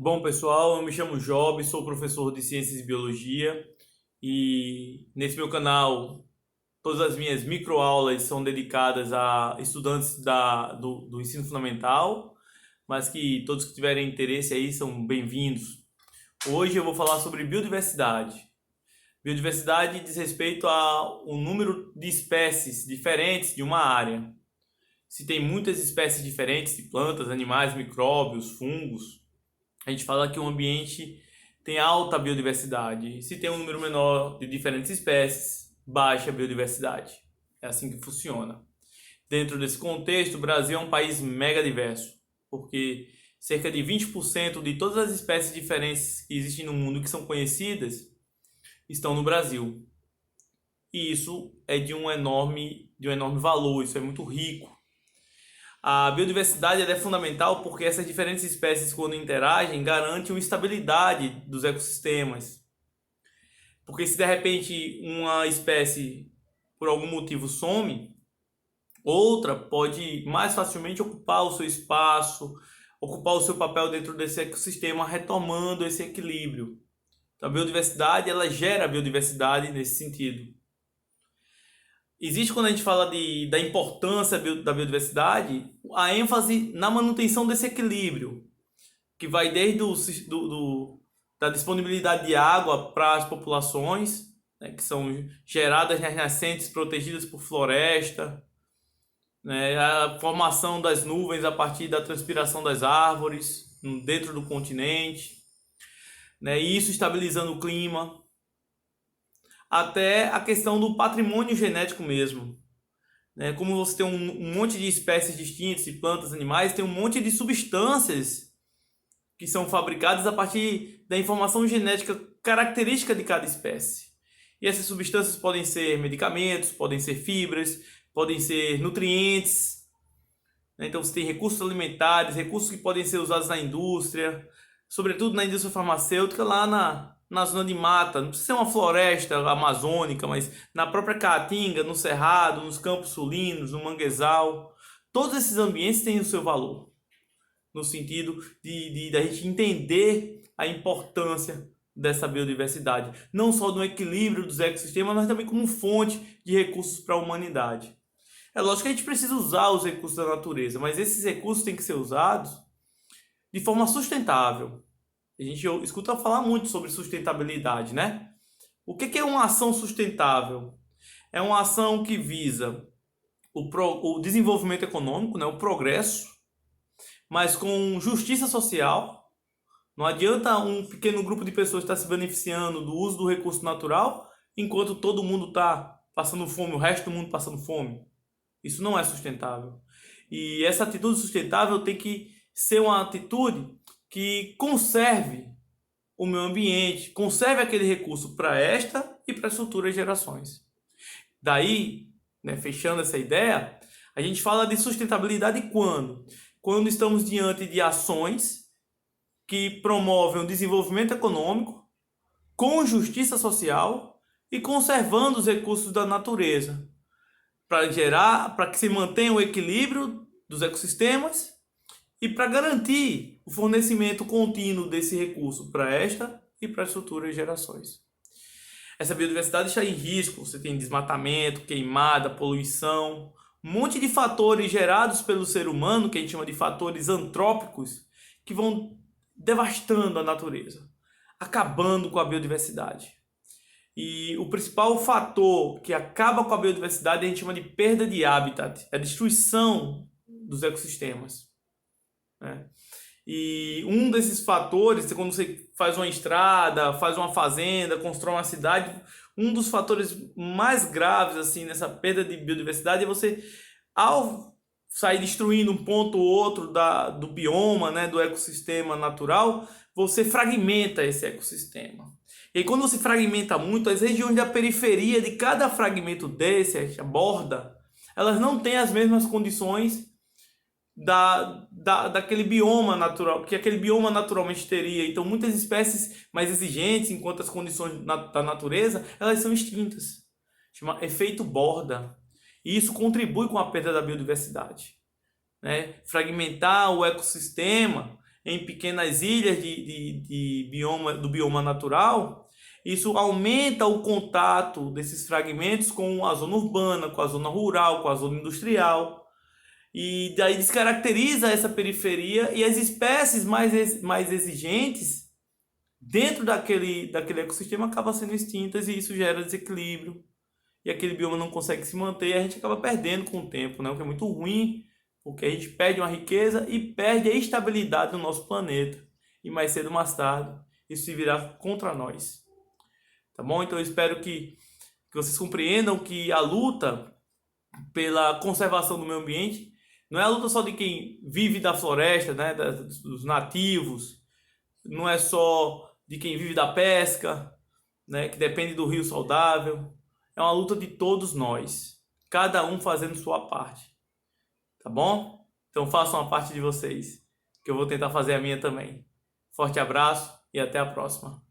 Bom, pessoal, eu me chamo Job, sou professor de Ciências e Biologia e nesse meu canal todas as minhas microaulas são dedicadas a estudantes do ensino fundamental, mas que todos que tiverem interesse aí são bem-vindos. Hoje eu vou falar sobre biodiversidade. Biodiversidade diz respeito ao número de espécies diferentes de uma área. Se tem muitas espécies diferentes de plantas, animais, micróbios, fungos, a gente fala que o ambiente tem alta biodiversidade. Se tem um número menor de diferentes espécies, baixa biodiversidade. É assim que funciona. Dentro desse contexto, o Brasil é um país mega diverso, porque cerca de 20% de todas as espécies diferentes que existem no mundo que são conhecidas estão no Brasil. E isso é de um enorme valor, isso é muito rico. A biodiversidade é fundamental porque essas diferentes espécies, quando interagem, garantem uma estabilidade dos ecossistemas. Porque se de repente uma espécie, por algum motivo, some, outra pode mais facilmente ocupar o seu espaço, ocupar o seu papel dentro desse ecossistema, retomando esse equilíbrio. Então, a biodiversidade, ela gera biodiversidade nesse sentido. Existe, quando a gente fala da importância da biodiversidade, a ênfase na manutenção desse equilíbrio, que vai desde da disponibilidade de água para as populações, né, que são geradas nas nascentes protegidas por floresta, né, a formação das nuvens a partir da transpiração das árvores dentro do continente, né, e isso estabilizando o clima, até a questão do patrimônio genético mesmo, né? Como você tem um monte de espécies distintas de plantas, animais, tem um monte de substâncias que são fabricadas a partir da informação genética característica de cada espécie. E essas substâncias podem ser medicamentos, podem ser fibras, podem ser nutrientes, né? Então você tem recursos alimentares, recursos que podem ser usados na indústria, sobretudo na indústria farmacêutica, lá na zona de mata. Não precisa ser uma floresta amazônica, mas na própria Caatinga, no Cerrado, nos Campos Sulinos, no Manguezal. Todos esses ambientes têm o seu valor, no sentido da gente entender a importância dessa biodiversidade, não só no equilíbrio dos ecossistemas, mas também como fonte de recursos para a humanidade. É lógico que a gente precisa usar os recursos da natureza, mas esses recursos têm que ser usados de forma sustentável. A gente escuta falar muito sobre sustentabilidade, né? O que é uma ação sustentável? É uma ação que visa o desenvolvimento econômico, né? O progresso, mas com justiça social. Não adianta um pequeno grupo de pessoas estar se beneficiando do uso do recurso natural, enquanto todo mundo está passando fome, o resto do mundo passando fome. Isso não é sustentável. E essa atitude sustentável tem que ser uma atitude que conserve o meio ambiente, conserve aquele recurso para esta e para as futuras gerações. Daí, né, fechando essa ideia, a gente fala de sustentabilidade quando? Quando estamos diante de ações que promovem o desenvolvimento econômico com justiça social e conservando os recursos da natureza, para que se mantenha o equilíbrio dos ecossistemas e para garantir o fornecimento contínuo desse recurso para esta e para as futuras gerações. Essa biodiversidade está em risco, você tem desmatamento, queimada, poluição, um monte de fatores gerados pelo ser humano, que a gente chama de fatores antrópicos, que vão devastando a natureza, acabando com a biodiversidade. E o principal fator que acaba com a biodiversidade a gente chama de perda de habitat, é a destruição dos ecossistemas, né? E um desses fatores, quando você faz uma estrada, faz uma fazenda, constrói uma cidade, um dos fatores mais graves assim nessa perda de biodiversidade é você, ao sair destruindo um ponto ou outro do bioma, né, do ecossistema natural, você fragmenta esse ecossistema. E quando você fragmenta muito, as regiões da periferia de cada fragmento desse, a borda, elas não têm as mesmas condições daquele bioma natural, que aquele bioma naturalmente teria. Então, muitas espécies mais exigentes, enquanto as condições da natureza, elas são extintas. Chama efeito borda. E isso contribui com a perda da biodiversidade, né? Fragmentar o ecossistema em pequenas ilhas do bioma natural, isso aumenta o contato desses fragmentos com a zona urbana, com a zona rural, com a zona industrial. E daí descaracteriza essa periferia e as espécies mais exigentes dentro daquele ecossistema acabam sendo extintas e isso gera desequilíbrio. E aquele bioma não consegue se manter e a gente acaba perdendo com o tempo, né? O que é muito ruim, porque a gente perde uma riqueza e perde a estabilidade do nosso planeta. E mais cedo ou mais tarde, isso se virá contra nós. Tá bom? Então eu espero que vocês compreendam que a luta pela conservação do meio ambiente não é a luta só de quem vive da floresta, né? Dos nativos, não é só de quem vive da pesca, né? Que depende do rio saudável. É uma luta de todos nós, cada um fazendo sua parte, tá bom? Então façam a parte de vocês, que eu vou tentar fazer a minha também. Forte abraço e até a próxima.